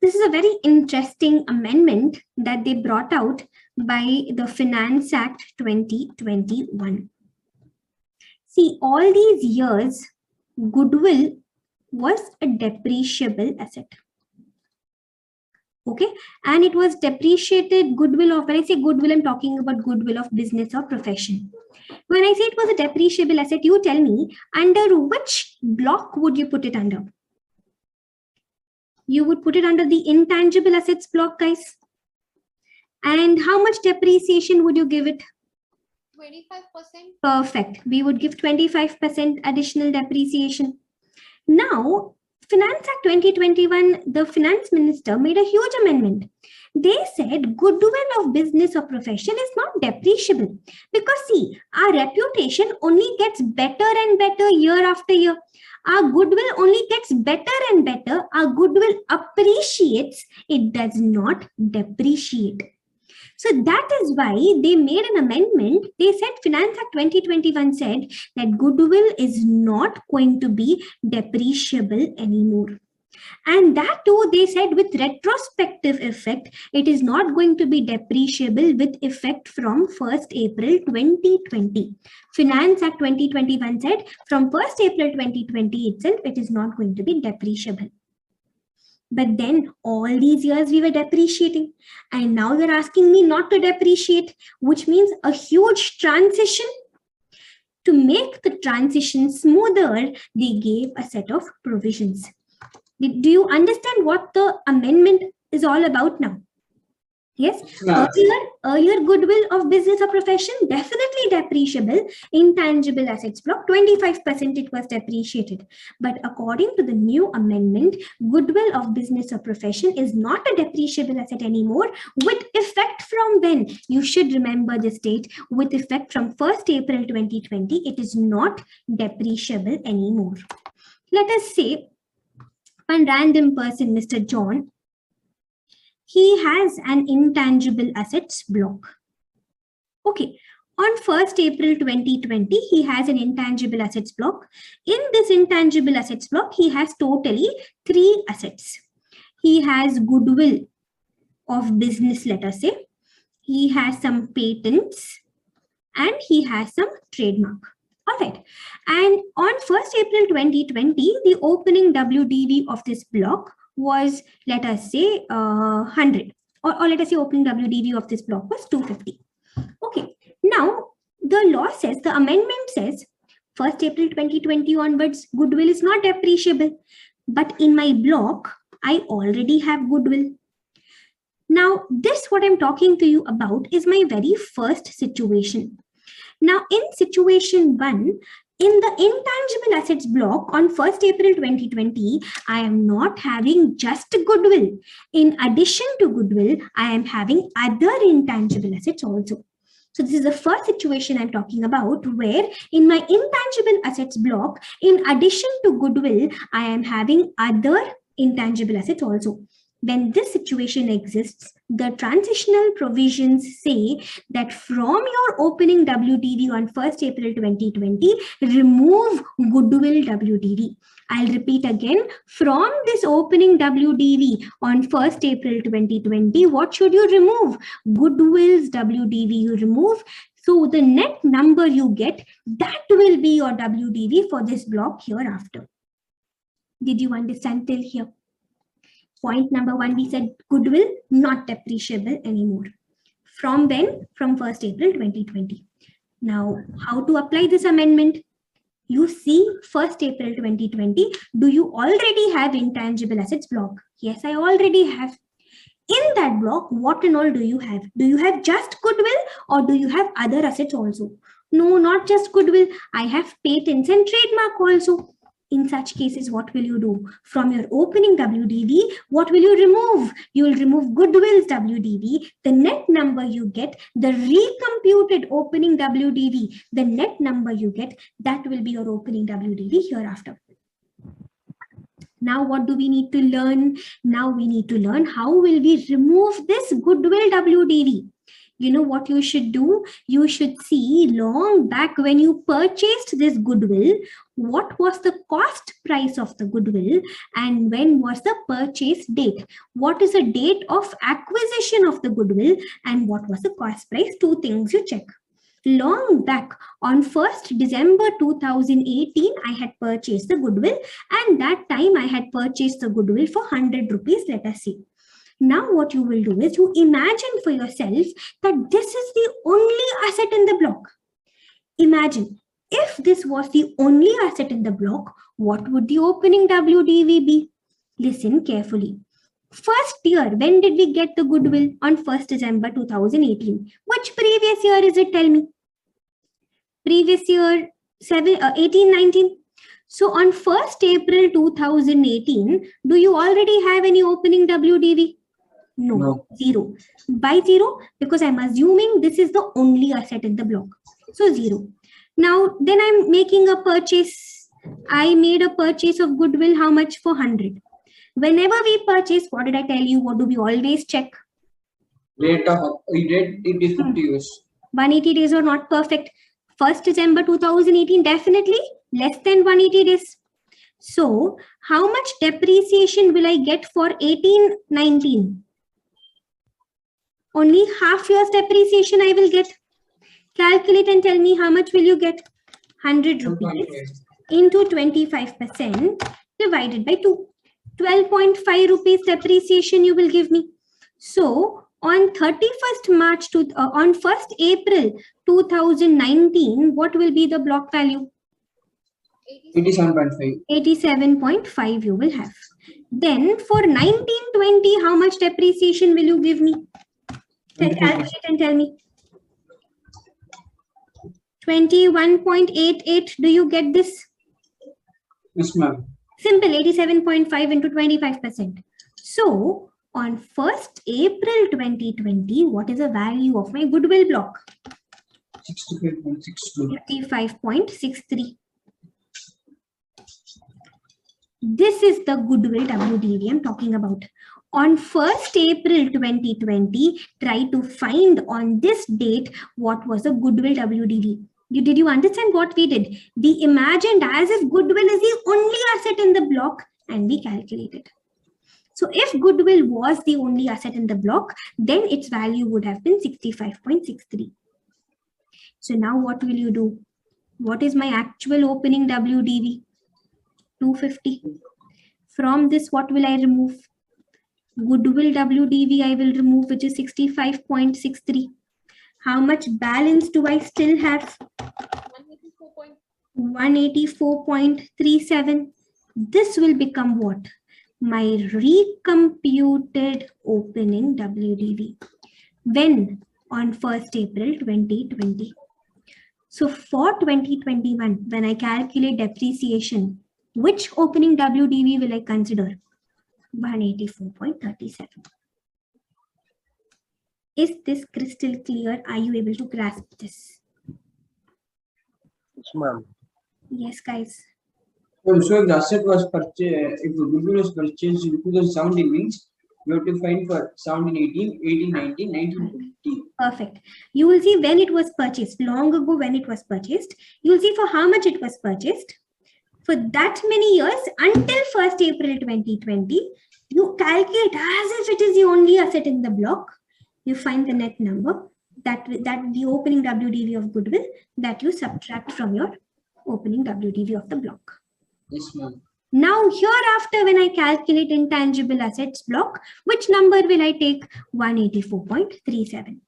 This is a very interesting amendment that they brought out by the Finance Act 2021. See, all these years, goodwill was a depreciable asset. Okay, and it was depreciated goodwill of, when I say goodwill, I'm talking about goodwill of business or profession. When I say it was a depreciable asset, you tell me under which block would you put it under? You would put it under the intangible assets block, guys. And how much depreciation would you give it? 25%. Perfect. We would give 25% additional depreciation. Now, Finance Act 2021, the finance minister made a huge amendment. They said goodwill of business or profession is not depreciable because see, our reputation only gets better and better year after year. Our goodwill only gets better and better. Our goodwill appreciates, it does not depreciate. So that is why they made an amendment. They said Finance Act 2021 said that goodwill is not going to be depreciable anymore. And that too, they said with retrospective effect, it is not going to be depreciable with effect from 1st April 2020. Finance Act 2021 said from 1st April 2020 itself, it is not going to be depreciable. But then all these years we were depreciating, and now you're asking me not to depreciate, which means a huge transition. To make the transition smoother, they gave a set of provisions. Do you understand what the amendment is all about now? Yes, earlier goodwill of business or profession, definitely depreciable. Intangible assets block, 25% it was depreciated. But according to the new amendment, goodwill of business or profession is not a depreciable asset anymore with effect from when? You should remember this date. With effect from 1st April 2020, it is not depreciable anymore. Let us say one random person, Mr. John, he has an intangible assets block. Okay, on 1st April 2020, he has an intangible assets block. In this intangible assets block, he has totally 3 assets. He has goodwill of business, let us say. He has some patents and he has some trademark. All right. And on 1st April 2020, the opening WDV of this block was, let us say, 100, or let us say opening WDV of this block was 250. Okay, now the law says, the amendment says, 1st April 2020 onwards, goodwill is not depreciable. But in my block, I already have goodwill. Now, this what I'm talking to you about is my very first situation. Now, in situation 1, in the intangible assets block on 1st April 2020, I am not having just goodwill. In addition to goodwill, I am having other intangible assets also. So this is the first situation I'm talking about, where in my intangible assets block, in addition to goodwill, I am having other intangible assets also. When this situation exists, the transitional provisions say that from your opening WDV on 1st April 2020, remove goodwill WDV. I'll repeat again, from this opening WDV on 1st April 2020, what should you remove? Goodwill's WDV you remove. So the net number you get, that will be your WDV for this block hereafter. Did you understand till here? Point number 1, we said goodwill not depreciable anymore. From when? From 1st April 2020. Now, how to apply this amendment? You see 1st April 2020, do you already have intangible assets block? Yes, I already have. In that block, what and all do you have? Do you have just goodwill or do you have other assets also? No, not just goodwill. I have patents and trademark also. In such cases, what will you do? From your opening WDV, what will you remove? You will remove goodwill's WDV. The net number you get, the recomputed opening WDV, the net number you get, that will be your opening WDV hereafter. Now, what do we need to learn? Now we need to learn how will we remove this goodwill WDV. You know what you should do? You should see long back when you purchased this goodwill, what was the cost price of the goodwill and when was the purchase date. What is the date of acquisition of the goodwill and what was the cost price? Two things you check. Long back on 1st December 2018, I had purchased the goodwill, and that time I had purchased the goodwill for 100 rupees, let us see. Now what you will do is you imagine for yourself that this is the only asset in the block. Imagine if this was the only asset in the block, what would the opening WDV be? Listen carefully. First year, when did we get the goodwill? On 1st December 2018. Which previous year is it? Tell me. Previous year 18-19. So on 1st April 2018, do you already have any opening WDV? No, zero. By zero, because I'm assuming this is the only asset in the block. So zero. Now, then I'm making a purchase. I made a purchase of goodwill. How much? For 100. Whenever we purchase, what did I tell you? What do we always check? Rate of it is 50 years. 180 days are not perfect. 1st December 2018, definitely less than 180 days. So, how much depreciation will I get for 18-19? Only half year's depreciation I will get. Calculate and tell me how much will you get? 100 rupees into 25% divided by 2. 12.5 rupees depreciation you will give me. So on 31st March to on 1st April 2019, what will be the block value? 87.5. 87.5 you will have. Then for 1920, how much depreciation will you give me? Calculate and tell me. 21.88. Do you get this? Yes, ma'am. Simple, 87.5 into 25%. So on 1st April 2020, what is the value of my goodwill block? 65.62. 55.63. This is the goodwill WDV I'm talking about. On 1st April 2020, try to find on this date what was the goodwill WDV. Did you understand what we did? We imagined as if goodwill is the only asset in the block and we calculated. So if goodwill was the only asset in the block, then its value would have been 65.63. So now what will you do? What is my actual opening WDV? 250. From this, what will I remove? Goodwill WDV I will remove, which is 65.63. How much balance do I still have? 184.37. This will become what? My recomputed opening WDV. When? On 1st April 2020. So for 2021, when I calculate depreciation, which opening WDV will I consider? 184.37. Is this crystal clear? Are you able to grasp this? Yes, ma'am. Yes, guys. So if the asset was purchased, if the goodwill was purchased in 2017 means you have to find for 17, 18, 19, 1920. Perfect. You will see when it was purchased, long ago when it was purchased. You will see for how much it was purchased. For that many years until 1st April 2020, you calculate as if it is the only asset in the block. You find the net number that the opening WDV of goodwill that you subtract from your opening WDV of the block. Yes, ma'am. Now hereafter, when I calculate intangible assets block, which number will I take? 184.37.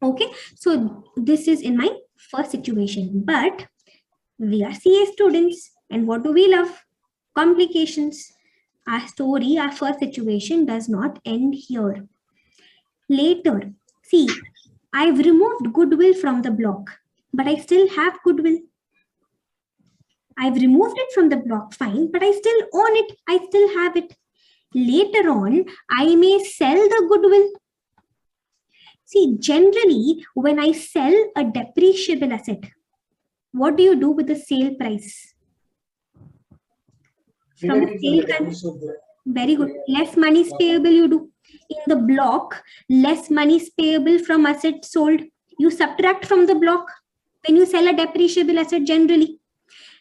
Okay, so this is in my first situation, but we are CA students, and what do we love? Complications. Our story, our first situation does not end here. Later, see, I've removed goodwill from the block, but I still have goodwill. I've removed it from the block, fine, but I still own it. I still have it. Later on, I may sell the goodwill. See, generally, when I sell a depreciable asset, what do you do with the sale price? From the sale price, very good. Less money is payable you do. In the block, less money is payable from asset sold. You subtract from the block when you sell a depreciable asset generally.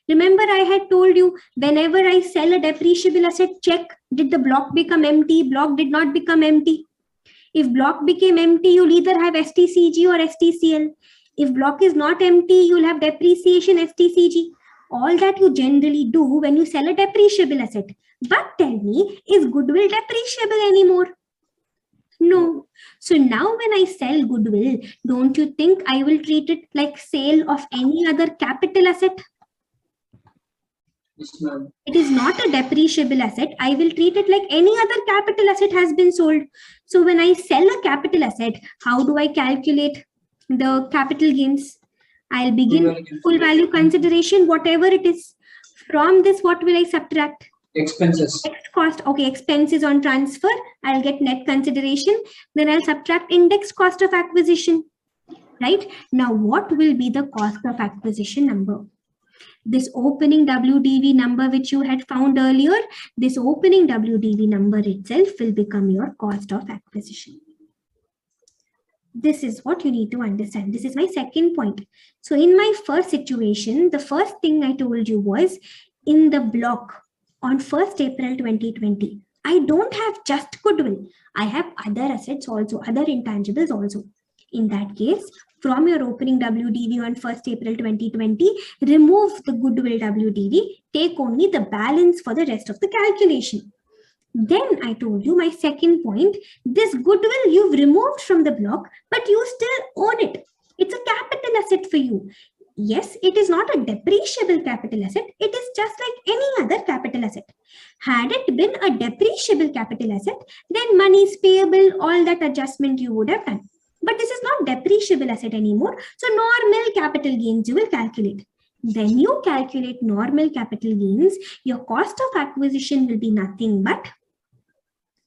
Remember, I had told you, whenever I sell a depreciable asset, check, did the block become empty? Block did not become empty. If block became empty, you'll either have STCG or STCL. If block is not empty, you'll have depreciation STCG. All that you generally do when you sell a depreciable asset. But tell me, is goodwill depreciable anymore? No. So now when I sell goodwill, don't you think I will treat it like sale of any other capital asset? Yes, ma'am. It is not a depreciable asset. I will treat it like any other capital asset has been sold. So when I sell a capital asset, how do I calculate the capital gains? I'll begin full value consideration, whatever it is. From this, what will I subtract? Expenses. Fixed cost. Okay, expenses on transfer. I'll get net consideration. Then I'll subtract index cost of acquisition. Right? Now, what will be the cost of acquisition number? This opening WDV number which you had found earlier, this opening WDV number itself will become your cost of acquisition. This is what you need to understand. This is my second point. So in my first situation, the first thing I told you was in the block on 1st April 2020, I don't have just goodwill. I have other assets also, other intangibles also. In that case, from your opening WDV on 1st April 2020, remove the goodwill WDV, take only the balance for the rest of the calculation. Then I told you my second point, this goodwill you've removed from the block, but you still own it. It's a capital asset for you. Yes, it is not a depreciable capital asset. It is just like any other capital asset. Had it been a depreciable capital asset, then monies payable, all that adjustment you would have done. But this is not depreciable asset anymore. So normal capital gains you will calculate. When you calculate normal capital gains, your cost of acquisition will be nothing but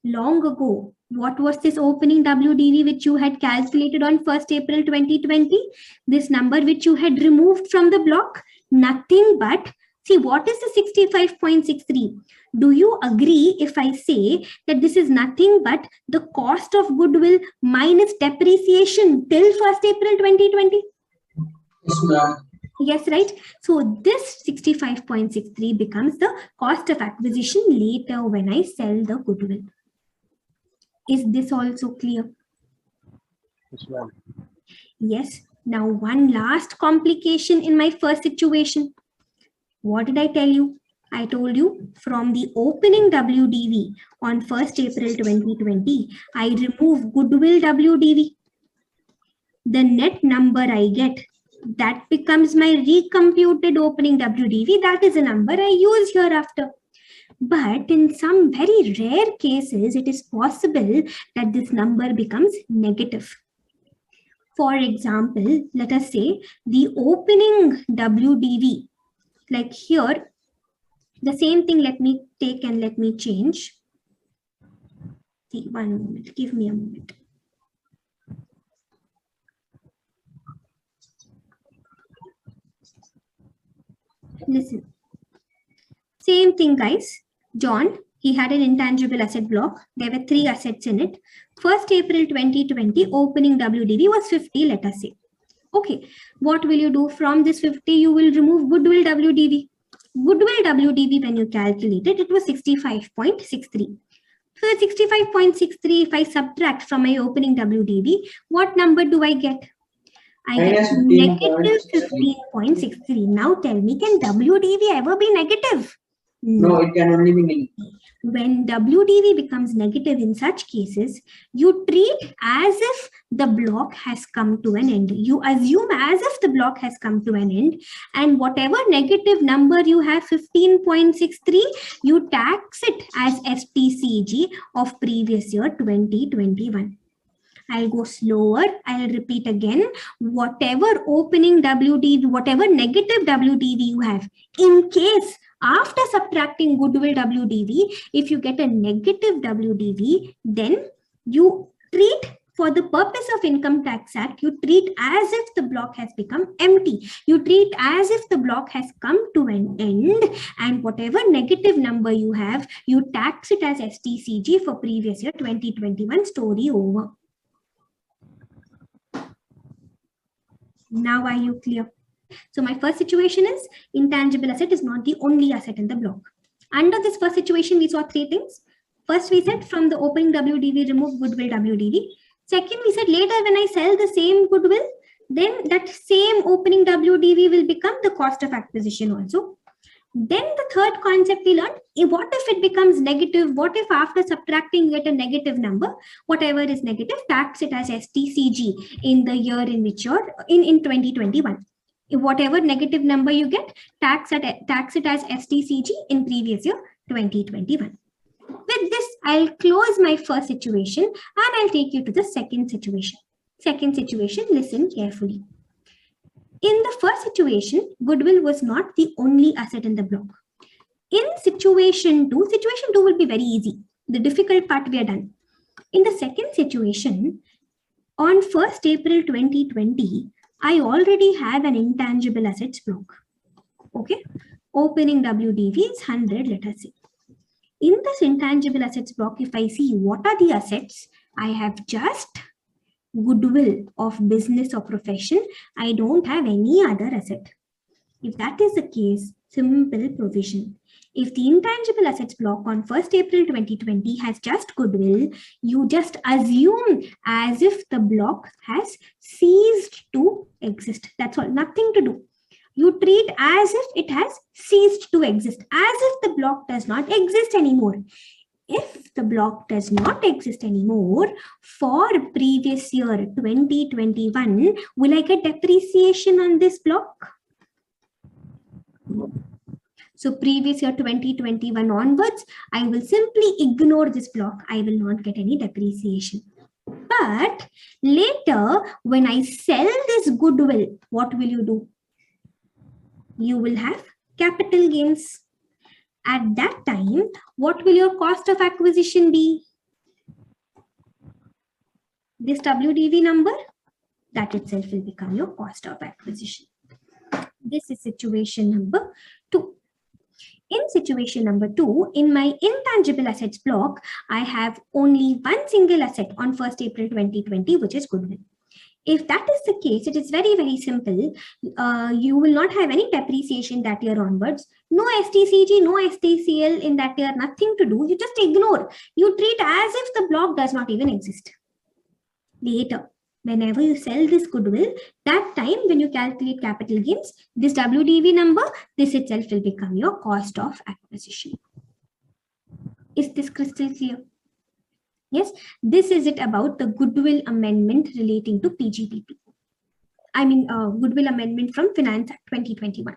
long ago. What was this opening WDV which you had calculated on 1st April 2020? This number which you had removed from the block? Nothing but, see, what is the 65.63? Do you agree if I say that this is nothing but the cost of goodwill minus depreciation till 1st April 2020? Yes, ma'am. Yes, right? So this 65.63 becomes the cost of acquisition later when I sell the goodwill. Is this also clear? Yes, ma'am. Yes. Now one last complication in my first situation. What did I tell you? I told you from the opening WDV on 1st April 2020, I remove goodwill WDV. The net number I get, that becomes my recomputed opening WDV. That is a number I use hereafter. But in some very rare cases, it is possible that this number becomes negative. For example, let us say the opening WDV, like here, the same thing, let me take and let me change. See, one moment, give me a moment. Listen. Same thing, guys. John, he had an intangible asset block. There were 3 assets in it. 1st April 2020, opening WDV was 50, let us say. Okay, what will you do? From this 50, you will remove goodwill WDV. Goodwill WDV, when you calculate it, it was 65.63. So the 65.63, if I subtract from my opening WDV, what number do I get? I get negative 15.63. Now tell me, can WDV ever be negative? No, it can only be negative. When WDV becomes negative in such cases, you treat as if the block has come to an end. You assume as if the block has come to an end, and whatever negative number you have, 15.63, you tax it as STCG of previous year 2021. I'll go slower. I'll repeat again. Whatever opening WDV, whatever negative WDV you have, in case after subtracting goodwill WDV, if you get a negative WDV, then you treat, for the purpose of Income Tax Act, you treat as if the block has become empty. You treat as if the block has come to an end, and whatever negative number you have, you tax it as STCG for previous year 2021. Story over. Now are you clear? So my first situation is intangible asset is not the only asset in the block. Under this first situation, we saw three things. First, we said from the opening WDV, remove goodwill WDV. Second, we said later when I sell the same goodwill, then that same opening WDV will become the cost of acquisition also. Then the third concept we learned, what if it becomes negative? What if after subtracting you get a negative number, whatever is negative, tax it as STCG in the year in which you're in 2021. Whatever negative number you get, tax it as STCG in previous year 2021. With this, I'll close my first situation and I'll take you to the second situation. Second situation, listen carefully. In the first situation, goodwill was not the only asset in the block. In situation 2 will be very easy. The difficult part we are done. In the second situation, on 1st April 2020, I already have an intangible assets block. Okay, opening WDV is 100, let us say. In this intangible assets block, if I see what are the assets, I have just goodwill of business or profession. I don't have any other asset. If that is the case, simple provision. If the intangible assets block on 1st April 2020 has just goodwill, you just assume as if the block has ceased to exist. That's all, nothing to do. You treat as if it has ceased to exist, as if the block does not exist anymore. If the block does not exist anymore, for previous year 2021, will I get depreciation on this block? So previous year 2021 onwards, I will simply ignore this block. I will not get any depreciation. But later, when I sell this goodwill, what will you do? You will have capital gains. At that time, what will your cost of acquisition be? This WDV number, that itself will become your cost of acquisition. This is situation number 2. In situation number 2, in my intangible assets block, I have only one single asset on 1st April 2020, which is goodwill. If that is the case, it is very, very simple. You will not have any depreciation that year onwards. No STCG, no STCL in that year, nothing to do. You just ignore. You treat as if the block does not even exist. Later, whenever you sell this goodwill, that time when you calculate capital gains, this WDV number, this itself will become your cost of acquisition. Is this crystal clear? Yes, this is it about the goodwill amendment relating to PGBP. I mean, goodwill amendment from Finance Act 2021.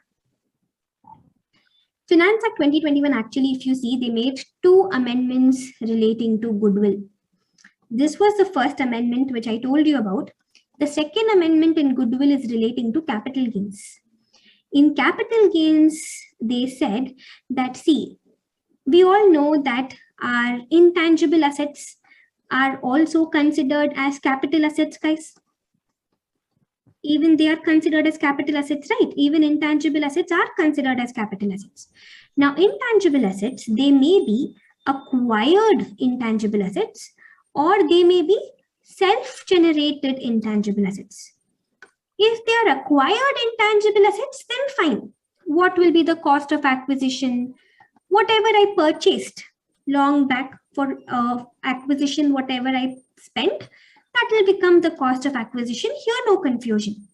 Finance Act 2021, actually, if you see, they made 2 amendments relating to goodwill. This was the first amendment which I told you about. The second amendment in goodwill is relating to capital gains. In capital gains, they said that, see, we all know that our intangible assets are also considered as capital assets, guys. Even they are considered as capital assets, right? Even intangible assets are considered as capital assets. Now, intangible assets, they may be acquired intangible assets, or they may be self-generated intangible assets. If they are acquired intangible assets, then fine. What will be the cost of acquisition? Whatever I purchased long back for acquisition, whatever I spent, that will become the cost of acquisition. Here, no confusion.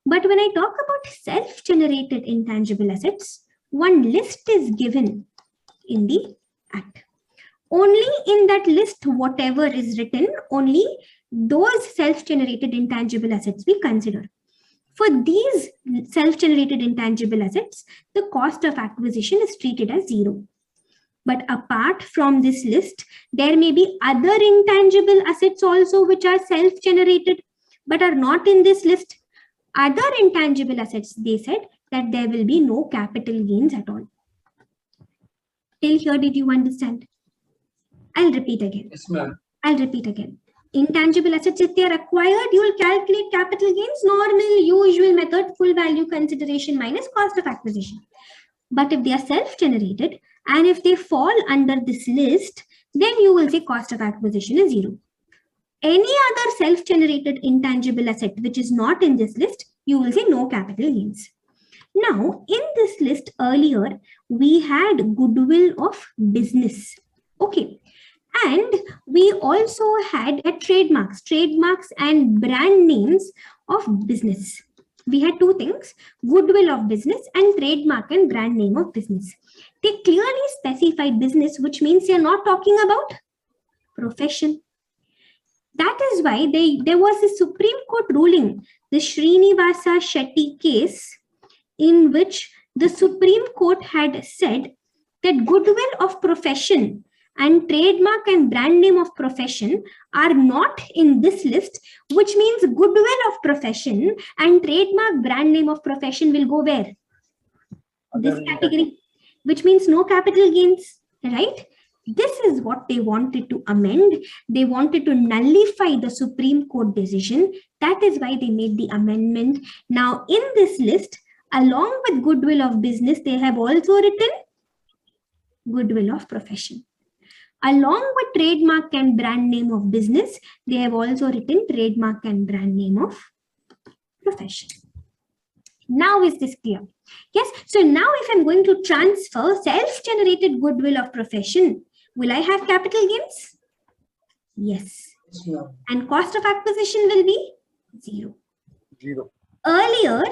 But when I talk about self-generated intangible assets, one list is given in the Act. Only in that list, whatever is written, only those self-generated intangible assets we consider. For these self-generated intangible assets, the cost of acquisition is treated as 0. But apart from this list, there may be other intangible assets also which are self-generated but are not in this list. Other intangible assets, they said that there will be no capital gains at all. Till here, did you understand? I'll repeat again. Yes, ma'am. I'll repeat again. Intangible assets, if they are acquired, you will calculate capital gains, normal, usual method, full value consideration minus cost of acquisition. But if they are self-generated and if they fall under this list, then you will say cost of acquisition is 0. Any other self-generated intangible asset which is not in this list, You will say no capital gains. Now, in this list earlier, we had goodwill of business. Okay. And we also had a trademarks and brand names of business. We had two things, goodwill of business and trademark and brand name of business. They clearly specified business, which means you're not talking about profession. That is why there was a Supreme Court ruling, the Srinivasa Shetty case, in which the Supreme Court had said that goodwill of profession and trademark and brand name of profession are not in this list, which means goodwill of profession and trademark brand name of profession will go where? This category, which means no capital gains, right? This is what they wanted to amend. They wanted to nullify the Supreme Court decision. That is why they made the amendment. Now, in this list, along with goodwill of business, they have also written goodwill of profession. Along with trademark and brand name of business, they have also written trademark and brand name of profession. Now, is this clear? Yes. So now if I'm going to transfer self-generated goodwill of profession, will I have capital gains? Yes. And cost of acquisition will be 0. Earlier,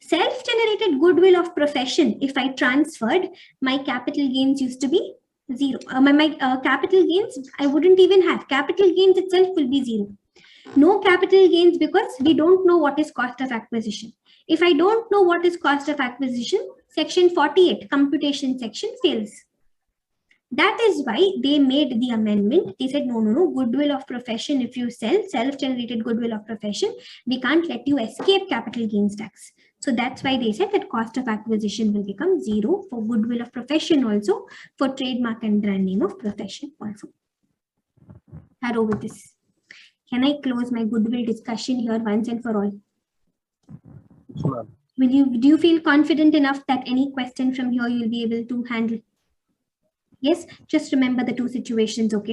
self-generated goodwill of profession, if I transferred, my capital gains used to be 0. My capital gains, I wouldn't even have. Capital gains itself will be 0. No capital gains because we don't know what is cost of acquisition. If I don't know what is cost of acquisition, section 48, computation section fails. That is why they made the amendment. They said, no, goodwill of profession, if you sell self-generated goodwill of profession, we can't let you escape capital gains tax. So that's why they said that cost of acquisition will become 0 for goodwill of profession also, for trademark and brand name of profession also. Arrow with this. Can I close my goodwill discussion here once and for all? Do you feel confident enough that any question from here you'll be able to handle? Yes, just remember the two situations, okay?